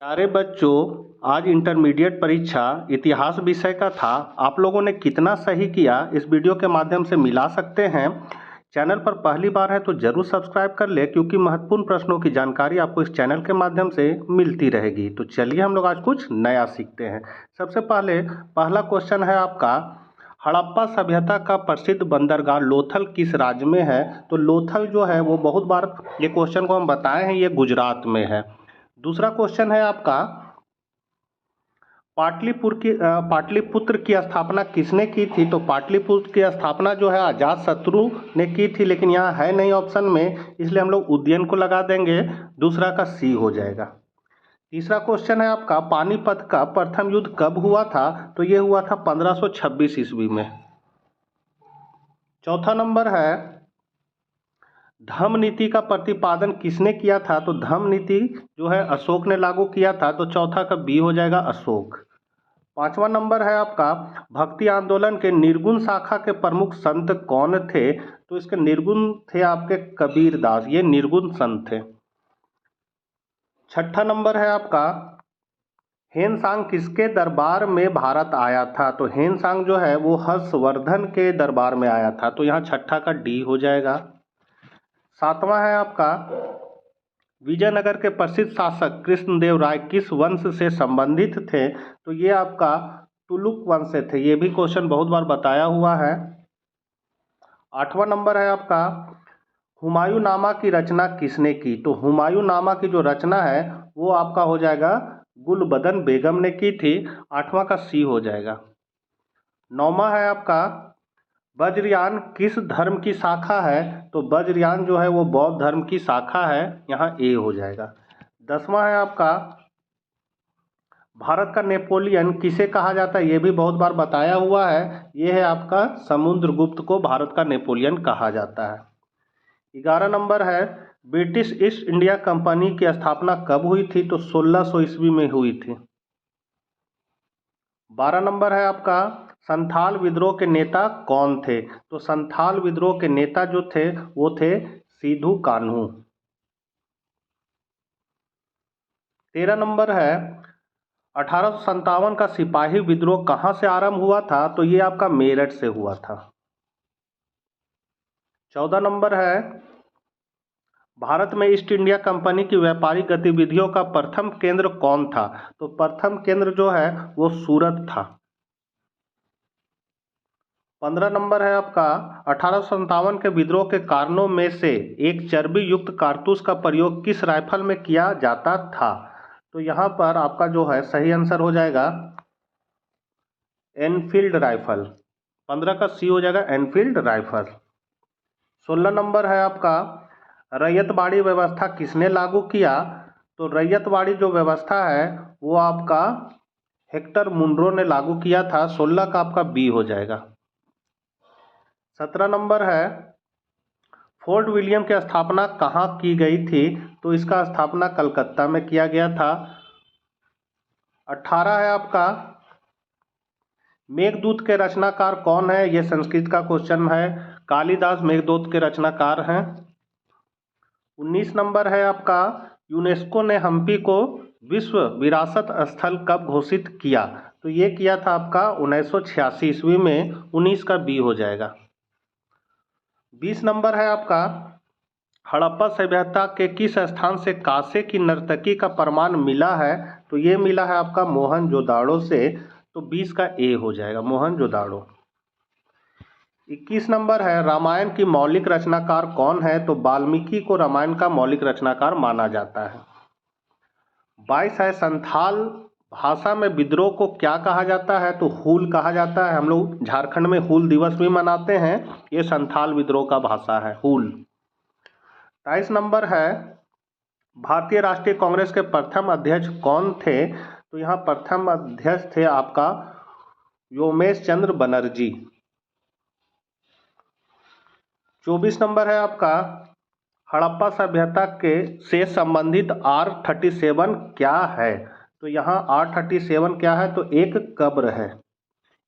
प्यारे बच्चों, आज इंटरमीडिएट परीक्षा इतिहास विषय का था। आप लोगों ने कितना सही किया इस वीडियो के माध्यम से मिला सकते हैं। चैनल पर पहली बार है तो जरूर सब्सक्राइब कर ले, क्योंकि महत्वपूर्ण प्रश्नों की जानकारी आपको इस चैनल के माध्यम से मिलती रहेगी। तो चलिए हम लोग आज कुछ नया सीखते हैं। सबसे पहले पहला क्वेश्चन है आपका, हड़प्पा सभ्यता का प्रसिद्ध बंदरगाह लोथल किस राज्य में है? तो लोथल जो है वो बहुत बार ये क्वेश्चन को हम बताए हैं, ये गुजरात में है। दूसरा क्वेश्चन है आपका, पाटलिपुत्र की स्थापना किसने की थी? तो पाटलिपुत्र की स्थापना जो है अजातशत्रु ने की थी, लेकिन यहाँ है नहीं ऑप्शन में, इसलिए हम लोग उज्जैन को लगा देंगे। दूसरा का सी हो जाएगा। तीसरा क्वेश्चन है आपका, पानीपत का प्रथम युद्ध कब हुआ था? तो ये हुआ था 1526 ईस्वी में। चौथा नंबर है, धम्म नीति का प्रतिपादन किसने किया था? तो धम्म नीति जो है अशोक ने लागू किया था। तो चौथा का बी हो जाएगा, अशोक। पांचवा नंबर है आपका, भक्ति आंदोलन के निर्गुण शाखा के प्रमुख संत कौन थे? तो इसके निर्गुण थे आपके कबीर दास, ये निर्गुण संत थे। छठा नंबर है आपका, हेनसांग किसके दरबार में भारत आया था? तो हेनसांग जो है वो हर्षवर्धन के दरबार में आया था। तो यहाँ छठा का डी हो जाएगा। सातवां है आपका, विजयनगर के प्रसिद्ध शासक कृष्णदेव राय किस वंश से संबंधित थे? तो ये आपका तुलुक वंश से थे। ये भी क्वेश्चन बहुत बार बताया हुआ है। आठवां नंबर है आपका, हुमायूं नामा की रचना किसने की? तो हुमायूं नामा की जो रचना है वो आपका हो जाएगा गुलबदन बेगम ने की थी। आठवां का सी हो जाएगा। नौवां है आपका, वज्रयान किस धर्म की शाखा है? तो वज्रयान जो है वो बौद्ध धर्म की शाखा है। यहाँ ए हो जाएगा। 10वां है आपका, भारत का नेपोलियन किसे कहा जाता है? ये भी बहुत बार बताया हुआ है। ये है आपका समुद्रगुप्त को भारत का नेपोलियन कहा जाता है। 11 नंबर है, ब्रिटिश ईस्ट इंडिया कंपनी की स्थापना कब हुई थी? तो 1600 ईस्वी में हुई थी। 12 नंबर है आपका, संथाल विद्रोह के नेता कौन थे? तो संथाल विद्रोह के नेता जो थे वो थे सिद्धू कान्हू। 13 नंबर है, 1857 का सिपाही विद्रोह कहाँ से आरंभ हुआ था? तो ये आपका मेरठ से हुआ था। 14 नंबर है, भारत में ईस्ट इंडिया कंपनी की व्यापारिक गतिविधियों का प्रथम केंद्र कौन था? तो प्रथम केंद्र जो है वो सूरत था। 15 नंबर है आपका, 1857 के विद्रोह के कारणों में से एक चर्बी युक्त कारतूस का प्रयोग किस राइफल में किया जाता था? तो यहाँ पर आपका जो है सही आंसर हो जाएगा एनफील्ड राइफल। 15 का सी हो जाएगा, एनफील्ड राइफल। 16 नंबर है आपका, रैयतवाड़ी व्यवस्था किसने लागू किया? तो रैयतवाड़ी जो व्यवस्था है वो आपका हेक्टर मुनरो ने लागू किया था। 16 का आपका बी हो जाएगा। 17 नंबर है, फोर्ट विलियम की स्थापना कहाँ की गई थी? तो इसका स्थापना कलकत्ता में किया गया था। 18 है आपका, मेघदूत के रचनाकार कौन है? यह संस्कृत का क्वेश्चन है। कालिदास मेघदूत के रचनाकार हैं। 19 नंबर है आपका, यूनेस्को ने हम्पी को विश्व विरासत स्थल कब घोषित किया? तो ये किया था आपका 1986 ईस्वी में। 19 का बी हो जाएगा। 20 नंबर है आपका, हड़प्पा सभ्यता के किस स्थान से कांसे की नर्तकी का प्रमाण मिला है? तो ये मिला है आपका मोहनजोदाड़ो से। तो 20 का ए हो जाएगा, मोहनजोदाड़ो। 21 नंबर है, रामायण की मौलिक रचनाकार कौन है? तो वाल्मीकि को रामायण का मौलिक रचनाकार माना जाता है। 22 है, संथाल भाषा में विद्रोह को क्या कहा जाता है? तो हूल कहा जाता है। हम लोग झारखंड में हूल दिवस भी मनाते हैं। ये संथाल विद्रोह का भाषा है, हूल। 23 नंबर है, भारतीय राष्ट्रीय कांग्रेस के प्रथम अध्यक्ष कौन थे? तो यहाँ प्रथम अध्यक्ष थे आपका व्योमेश चंद्र बनर्जी। 24 नंबर है आपका, हड़प्पा सभ्यता के से संबंधित R37 क्या है? तो यहाँ R37 क्या है? तो एक कब्र है,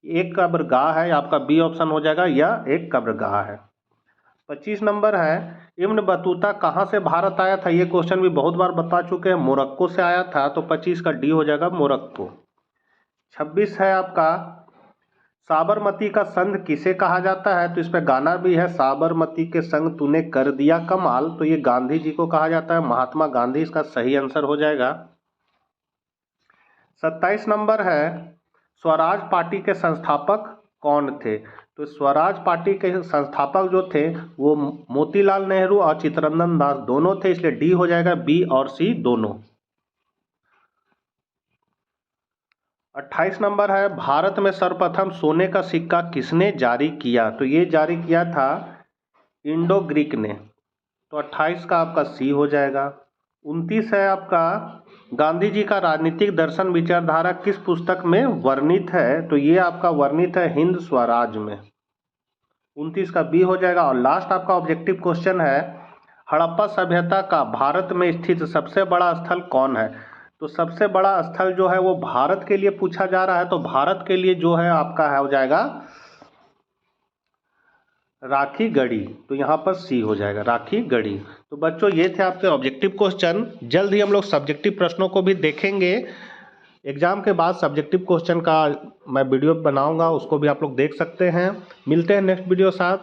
एक कब्रगाह है। आपका बी ऑप्शन हो जाएगा, यह एक कब्रगाह है। 25 नंबर है, इब्न बतूता कहाँ से भारत आया था? ये क्वेश्चन भी बहुत बार बता चुके हैं, मोरक्को से आया था, तो 25 का डी हो जाएगा मोरक्को। 26 है आपका, साबरमती का संध किसे कहा जाता है? तो इस पे गाना भी है, साबरमती के संग तूने कर दिया कमाल, तो ये गांधी जी को कहा जाता है, महात्मा गांधी इसका सही आंसर हो जाएगा। 27 नंबर है, स्वराज पार्टी के संस्थापक कौन थे? तो स्वराज पार्टी के संस्थापक जो थे वो मोतीलाल नेहरू और चित्तरंजन दास दोनों थे, इसलिए डी हो जाएगा, बी और सी दोनों। 28 नंबर है, भारत में सर्वप्रथम सोने का सिक्का किसने जारी किया? तो ये जारी किया था इंडो ग्रीक ने, तो 28 का आपका सी हो जाएगा। 29 है आपका, गांधी जी का राजनीतिक दर्शन विचारधारा किस पुस्तक में वर्णित है? तो ये आपका वर्णित है हिंद स्वराज में, 29 का बी हो जाएगा। और लास्ट आपका ऑब्जेक्टिव क्वेश्चन है, हड़प्पा सभ्यता का भारत में स्थित सबसे बड़ा स्थल कौन है? तो सबसे बड़ा स्थल जो है वो भारत के लिए पूछा जा रहा है, तो भारत के लिए जो है आपका है हो जाएगा राखी गढ़ी, तो यहाँ पर सी हो जाएगा राखी गढ़ी। तो बच्चों ये थे आपके ऑब्जेक्टिव क्वेश्चन। जल्द ही हम लोग सब्जेक्टिव प्रश्नों को भी देखेंगे। एग्जाम के बाद सब्जेक्टिव क्वेश्चन का मैं वीडियो बनाऊंगा, उसको भी आप लोग देख सकते हैं। मिलते हैं नेक्स्ट वीडियो साथ।